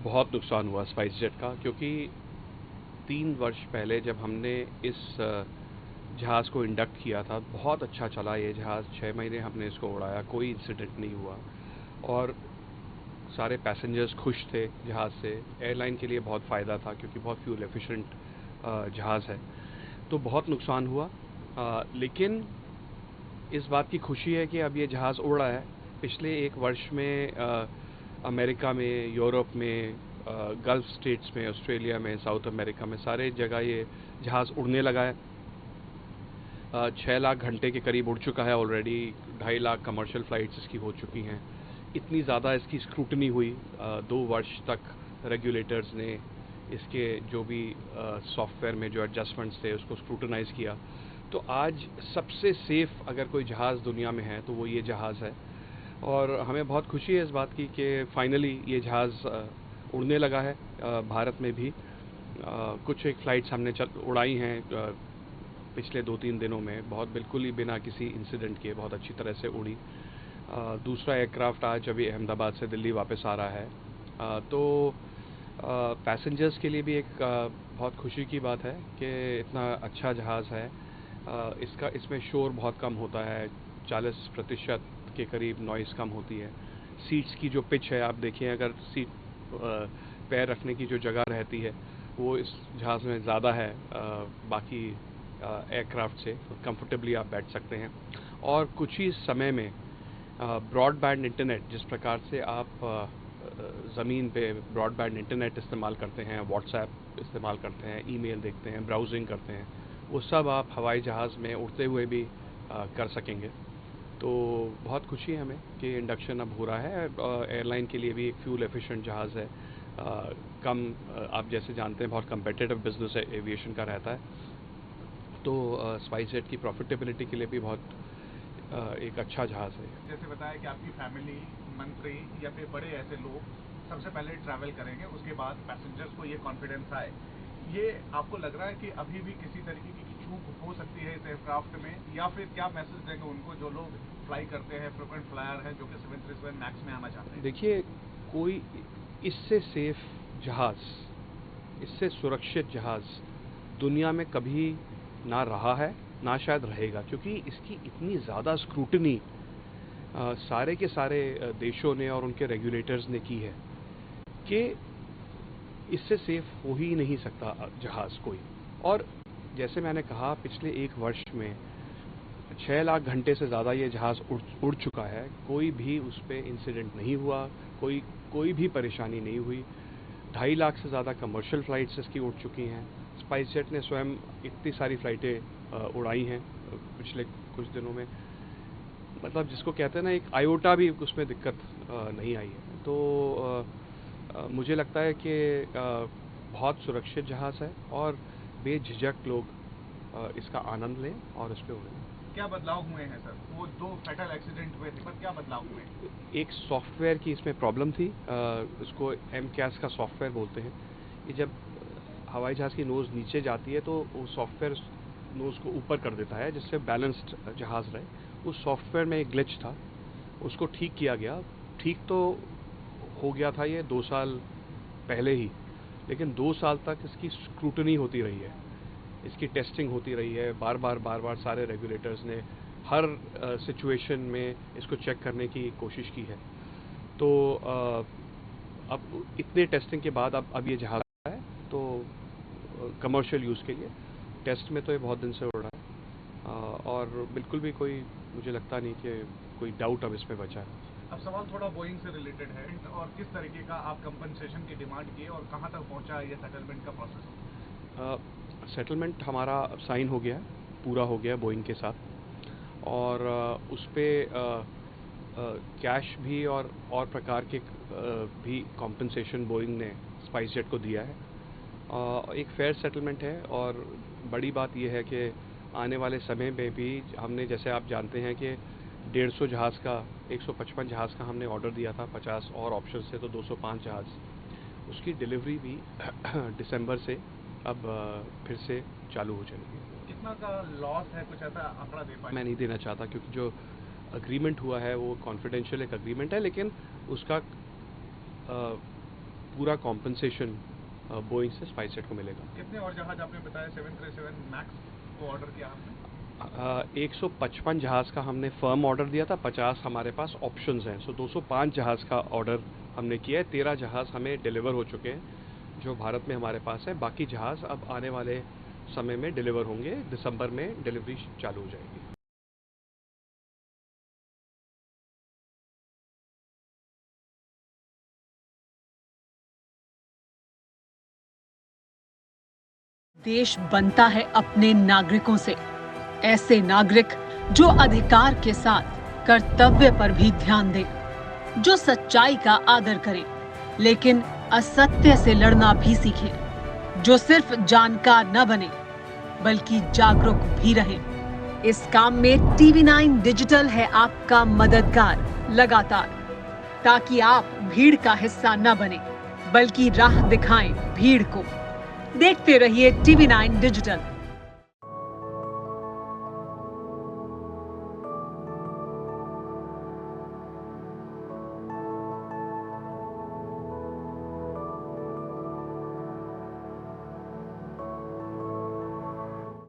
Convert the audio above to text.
बहुत नुकसान हुआ स्पाइस जेट का, क्योंकि 3 वर्ष पहले जब हमने इस जहाज़ को इंडक्ट किया था, बहुत अच्छा चला ये जहाज़। 6 महीने हमने इसको उड़ाया, कोई इंसिडेंट नहीं हुआ और सारे पैसेंजर्स खुश थे जहाज़ से। एयरलाइन के लिए बहुत फ़ायदा था क्योंकि बहुत फ्यूल एफिशिएंट जहाज़ है। तो बहुत नुकसान हुआ, लेकिन इस बात की खुशी है कि अब ये जहाज़ उड़ रहा है। पिछले 1 वर्ष में अमेरिका में, यूरोप में, गल्फ़ स्टेट्स में, ऑस्ट्रेलिया में, साउथ अमेरिका में, सारे जगह ये जहाज़ उड़ने लगा है। 6 लाख घंटे के करीब उड़ चुका है ऑलरेडी। 2.5 लाख कमर्शियल फ़्लाइट्स इसकी हो चुकी हैं। इतनी ज़्यादा इसकी स्क्रूटनी हुई 2 वर्ष तक। रेगुलेटर्स ने इसके जो भी सॉफ्टवेयर में जो एडजस्टमेंट्स थे उसको स्क्रूटनाइज़ किया। तो आज सबसे सेफ़ अगर कोई जहाज़ दुनिया में है तो वो ये जहाज़ है। और हमें बहुत खुशी है इस बात की कि फाइनली ये जहाज़ उड़ने लगा है। भारत में भी कुछ एक फ़्लाइट्स हमने उड़ाई हैं पिछले 2-3 दिनों में, बहुत बिल्कुल ही बिना किसी इंसिडेंट के बहुत अच्छी तरह से उड़ी। दूसरा एयरक्राफ्ट आज अभी अहमदाबाद से दिल्ली वापस आ रहा है। तो पैसेंजर्स के लिए भी एक बहुत खुशी की बात है कि इतना अच्छा जहाज़ है। इसमें शोर बहुत कम होता है, 40% के करीब नॉइज़ कम होती है। सीट्स की जो पिच है, आप देखिए, अगर पैर रखने की जो जगह रहती है वो इस जहाज़ में ज़्यादा है बाकी एयरक्राफ्ट से। कंफर्टेबली आप बैठ सकते हैं। और कुछ ही समय में ब्रॉडबैंड इंटरनेट, जिस प्रकार से आप ज़मीन पे ब्रॉडबैंड इंटरनेट इस्तेमाल करते हैं, व्हाट्सएप इस्तेमाल करते हैं, ईमेल देखते हैं, ब्राउजिंग करते हैं, वो सब आप हवाई जहाज़ में उड़ते हुए भी कर सकेंगे। तो बहुत खुशी है हमें कि इंडक्शन अब हो रहा है। एयरलाइन के लिए भी एक फ्यूल एफिशिएंट जहाज़ है। आप जैसे जानते हैं बहुत कम्पिटिटिव बिजनेस है, एविएशन का रहता है। तो स्पाइस जेट की प्रॉफिटेबिलिटी के लिए भी बहुत एक अच्छा जहाज़ है। जैसे बताया कि आपकी फैमिली, मंत्री या फिर बड़े ऐसे लोग सबसे पहले ट्रैवल करेंगे, उसके बाद पैसेंजर्स को ये कॉन्फिडेंस आए। ये आपको लग रहा है कि अभी भी किसी तरीके की चूक हो सकती है इस एयरक्राफ्ट में, या फिर क्या मैसेज देंगे उनको जो लोग फ्लाई करते हैं, फ्रिक्वेंट फ्लायर हैं, जो कि 737 मैक्स में आना चाहते हैं? देखिए, कोई इससे सेफ जहाज़, इससे सुरक्षित जहाज़ दुनिया में कभी ना रहा है, ना शायद रहेगा, क्योंकि इसकी इतनी ज़्यादा स्क्रूटनी सारे के सारे देशों ने और उनके रेगुलेटर्स ने की है कि इससे सेफ हो ही नहीं सकता जहाज़ कोई। और जैसे मैंने कहा, पिछले 1 वर्ष में 6 लाख घंटे से ज़्यादा ये जहाज़ उड़ चुका है। कोई भी उस पर इंसिडेंट नहीं हुआ, कोई भी परेशानी नहीं हुई। 2.5 लाख से ज़्यादा कमर्शियल फ़्लाइट्स इसकी उड़ चुकी हैं। स्पाइस जेट ने स्वयं इतनी सारी फ़्लाइटें उड़ाई हैं पिछले कुछ दिनों में। मतलब जिसको कहते हैं ना, एक आयोटा भी उसमें दिक्कत नहीं आई है। तो मुझे लगता है कि बहुत सुरक्षित जहाज़ है और बेझिझक लोग इसका आनंद लें और इस पे उड़ें। क्या बदलाव हुए हैं सर? वो 2 फैटल एक्सीडेंट हुए थे, पर क्या बदलाव हुए? एक सॉफ्टवेयर की इसमें प्रॉब्लम थी। उसको एमकैस का सॉफ्टवेयर बोलते हैं। ये जब हवाई जहाज़ की नोज़ नीचे जाती है तो वो सॉफ्टवेयर नोज़ को ऊपर कर देता है जिससे बैलेंस्ड जहाज़ रहे। उस सॉफ्टवेयर में एक ग्लिच था, उसको ठीक किया गया। ठीक तो हो गया था ये 2 साल पहले ही, लेकिन 2 साल तक इसकी स्क्रूटनी होती रही है, इसकी टेस्टिंग होती रही है। बार बार सारे रेगुलेटर्स ने हर सिचुएशन में इसको चेक करने की कोशिश की है। तो अब इतने टेस्टिंग के बाद अब ये जहाज़ है, तो कमर्शियल यूज़ के लिए टेस्ट में तो ये बहुत दिन से उड़ रहा है। और बिल्कुल भी कोई, मुझे लगता नहीं कि कोई डाउट अब इसमें बचा है। अब सवाल थोड़ा बोइंग से रिलेटेड है, और किस तरीके का आप कंपनसेशन की डिमांड किए और कहाँ तक पहुँचा ये सेटलमेंट का प्रोसेस? सेटलमेंट हमारा साइन हो गया है, पूरा हो गया बोइंग के साथ। और उस पर कैश भी और प्रकार के भी कॉम्पनसेशन बोइंग ने स्पाइस जेट को दिया है। एक फेयर सेटलमेंट है। और बड़ी बात यह है कि आने वाले समय में भी हमने, जैसे आप जानते हैं कि 150 जहाज़ का, 155 जहाज़ का हमने ऑर्डर दिया था, 50 और ऑप्शन से तो 205 जहाज़, उसकी डिलीवरी भी दिसंबर से अब फिर से चालू हो जाएगी। कितना का लॉस है, कुछ ऐसा आंकड़ा दे पाए? मैं नहीं देना चाहता क्योंकि जो अग्रीमेंट हुआ है वो कॉन्फिडेंशियल एक अग्रीमेंट है, लेकिन उसका पूरा कॉम्पनसेशन बोइंग से स्पाइसजेट को मिलेगा। कितने और जहाज आपने बताया 737 मैक्स को ऑर्डर किया आपने? 155 जहाज़ का हमने फर्म ऑर्डर दिया था, 50 हमारे पास ऑप्शंस हैं। सो 205 जहाज़ का ऑर्डर हमने किया है। 13 जहाज़ हमें डिलीवर हो चुके हैं जो भारत में हमारे पास है। बाकी जहाज़ अब आने वाले समय में डिलीवर होंगे। दिसंबर में डिलीवरी चालू हो जाएगी। देश बनता है अपने नागरिकों से। ऐसे नागरिक जो अधिकार के साथ कर्तव्य पर भी ध्यान दें, जो सच्चाई का आदर करें लेकिन असत्य से लड़ना भी सीखें, जो सिर्फ जानकार न बने बल्कि जागरूक भी रहें। इस काम में TV9 डिजिटल है आपका मददगार लगातार, ताकि आप भीड़ का हिस्सा न बने बल्कि राह दिखाएं भीड़ को। देखते रहिए TV9 डिजिटल।